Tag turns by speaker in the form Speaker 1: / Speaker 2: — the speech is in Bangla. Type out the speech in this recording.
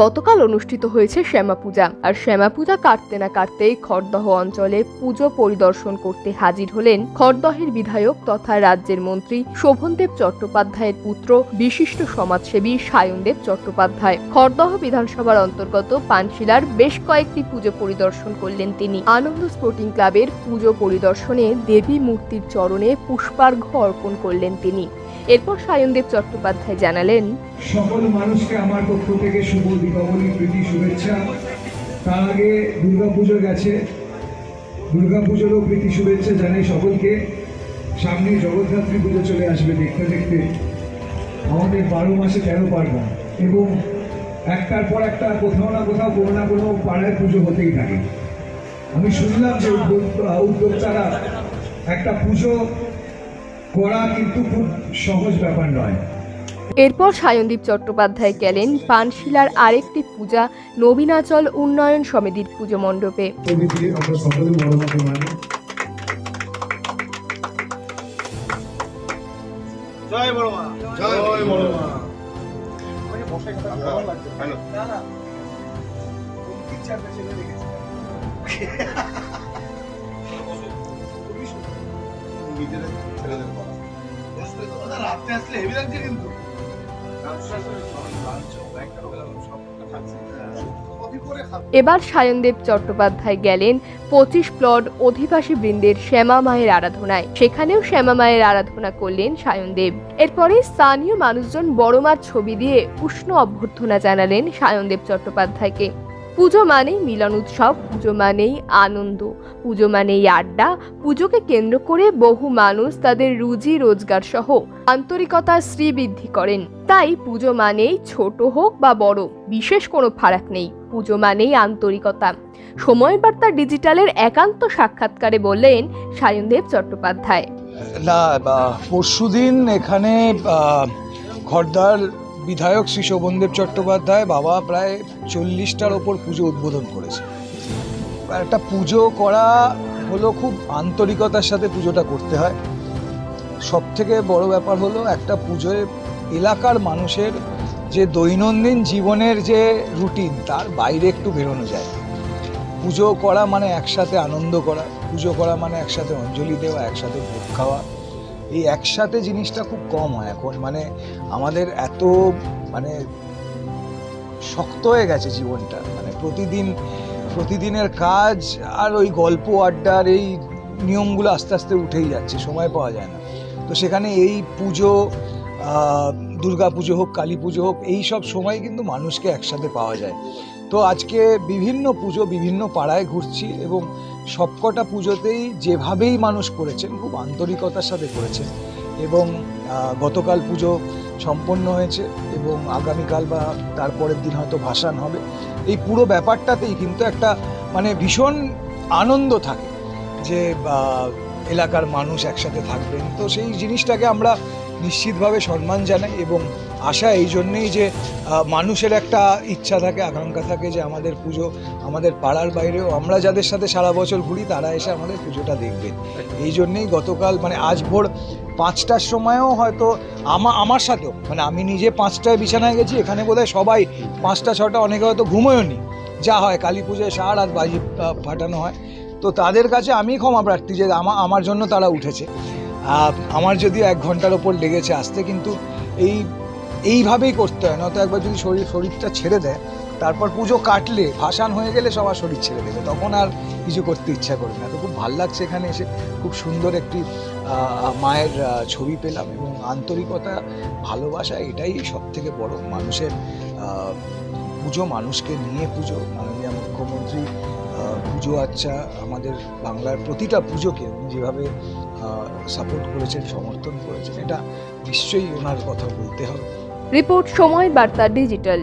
Speaker 1: গতকাল অনুষ্ঠিত হয়েছে শ্যামা পূজা। আর শ্যামা পূজা কাটতে না কাটতেই খড়দহ অঞ্চলে পুজো পরিদর্শন করতে হাজির হলেন খড়দহের বিধায়ক তথা রাজ্যের মন্ত্রী শোভনদেব চট্টোপাধ্যায়ের পুত্র বিশিষ্ট সমাজসেবী সায়নদেব চট্টোপাধ্যায়। খড়দহ বিধানসভার অন্তর্গত পানশিলার বেশ কয়েকটি পুজো পরিদর্শন করলেন তিনি। আনন্দ স্পোর্টিং ক্লাবের পুজো পরিদর্শনে দেবী মূর্তির চরণে পুষ্পার্ঘ্য অর্পণ করলেন তিনি। এরপর সায়নদেব চট্টোপাধ্যায় জানালেন,
Speaker 2: সকল মানুষকে আমার পক্ষ থেকে শুভ দীপাবলি প্রীতি শুভেচ্ছা। তার আগে দুর্গাপুজো গেছে, দুর্গাপুজোরও প্রীতি শুভেচ্ছা জানাই সকলকে। সামনে জগদ্ধাত্রী পুজো চলে আসবে, দেখতে দেখতে আমাদের 12 মাসে 13 পার্বণ এবং একটার পর একটা কোথাও না কোথাও কোনো না কোনো পাড়ায় পুজো হতেই থাকে। আমি শুনলাম যে উদ্যোক্তারা একটা পুজো করা কিন্তু খুব সহজ ব্যাপার নয়।
Speaker 1: এরপর সায়নদীপ চট্টোপাধ্যায় গেলেন পানশিলার আরেকটি পূজা নবীনাচল উন্নয়ন সমিতির পুজো মণ্ডপে।
Speaker 3: জয় বড় মা, জয় বড় মা। রাত্রে আসলে হেভি লাগছে কিন্তু
Speaker 1: এবার সায়নদেব চট্টোপাধ্যায় গেলেন 25 প্লট অধিবাসী বৃন্দের শ্যামা মায়ের আরাধনায়। সেখানেও শ্যামা মায়ের আরাধনা করলেন সায়নদেব। এরপরে স্থানীয় মানুষজন বড় মার ছবি দিয়ে উষ্ণ অভ্যর্থনা জানালেন সায়নদেব চট্টোপাধ্যায়কে। পুজো মানেই মিলন উৎসব, পুজো মানেই আনন্দ, পুজো মানেই আড্ডা। পুজোকে কেন্দ্র করে বহু মানুষ তাদের রুজি রোজগার সহ আন্তরিকতার শ্রীবৃদ্ধি করেন। তাই পুজো মানেই ছোট হোক বা বড়, বিশেষ কোনো ফারাক নেই। পুজো মানেই আন্তরিকতা। সময় বার্তা ডিজিটালের একান্ত সাক্ষাৎকারে বললেন সায়নদেব চট্টোপাধ্যায়।
Speaker 4: না, পরশুদিন এখানে খড়দার বিধায়ক শ্রী শোভনদেব চট্টোপাধ্যায় বাবা প্রায় 40টার ওপর পুজো উদ্বোধন করেছে। একটা পুজো করা হলো খুব আন্তরিকতার সাথে পুজোটা করতে হয়। সব থেকে বড় ব্যাপার হলো একটা পুজোয় এলাকার মানুষের যে দৈনন্দিন জীবনের যে রুটিন তার বাইরে একটু বেরোনো যায়। পুজো করা মানে একসাথে আনন্দ করা, পুজো করা মানে একসাথে অঞ্জলি দেওয়া, একসাথে ভোগ খাওয়া। এই একসাথে জিনিসটা খুব কম হয় এখন। মানে আমাদের এত মানে শক্ত হয়ে গেছে জীবনটা। মানে প্রতিদিনের কাজ আর ওই গল্প আড্ডার এই নিয়মগুলো আস্তে আস্তে উঠেই যাচ্ছে, সময় পাওয়া যায় না। তো সেখানে এই পুজো, দুর্গা পুজো হোক, কালী পুজো হোক, এই সব সময় কিন্তু মানুষকে একসাথে পাওয়া যায়। তো আজকে বিভিন্ন পুজো বিভিন্ন পাড়ায় ঘুরছি এবং সবকটা পুজোতেই যেভাবেই মানুষ করেছেন খুব আন্তরিকতার সাথে করেছেন। এবং গতকাল পুজো সম্পন্ন হয়েছে এবং আগামীকাল বা তারপরের দিন হয়তো ভাসান হবে। এই পুরো ব্যাপারটাতেই কিন্তু একটা মানে ভীষণ আনন্দ থাকে যে এলাকার মানুষ একসাথে থাকবেন। তো সেই জিনিসটাকে আমরা নিশ্চিতভাবে সম্মান জানাই এবং আশা এই জন্যেই যে মানুষের একটা ইচ্ছা থাকে, আকাঙ্ক্ষা থাকে যে আমাদের পুজো আমাদের পাড়ার বাইরেও আমরা যাদের সাথে সারা বছর ঘুরি তারা এসে আমাদের পুজোটা দেখবেন। এই জন্যেই গতকাল মানে আজ ভোর 5টার সময়ও হয়তো আমার সাথেও মানে আমি নিজে 5টায় বিছানায় গেছি, এখানে বোধহয় সবাই 5টা 6টা, অনেকে হয়তো ঘুমোয়নি। যা হয় কালী পুজোয় সারা রাত বাজি ফাটানো হয়। তো তাদের কাছে আমি ক্ষমা প্রার্থী যে আমার জন্য তারা উঠেছে। আমার যদিও 1 ঘন্টার ওপর লেগেছে আসতে, কিন্তু এইভাবেই করতে হয়। নয়তো একবার যদি শরীরটা ছেড়ে দেয় তারপর পুজো কাটলে ভাসান হয়ে গেলে সবার শরীর ছেড়ে দেবে, তখন আর কিছু করতে ইচ্ছা করবে না। তো খুব ভালো লাগছে এখানে এসে, খুব সুন্দর একটি মায়ের ছবি পেলাম এবং আন্তরিকতা ভালোবাসা এটাই সব থেকে বড়। মানুষের পুজো, মানুষকে নিয়ে পুজো। মাননীয় মুখ্যমন্ত্রী পুজো আচ্ছা আমাদের বাংলার প্রতিটা পুজোকে যেভাবে সাপোর্ট করেছেন, সমর্থন করেছেন, এটা নিশ্চয়ই ওনার কথা বলতে হবে।
Speaker 1: রিপোর্ট সময় বার্তা ডিজিটাল।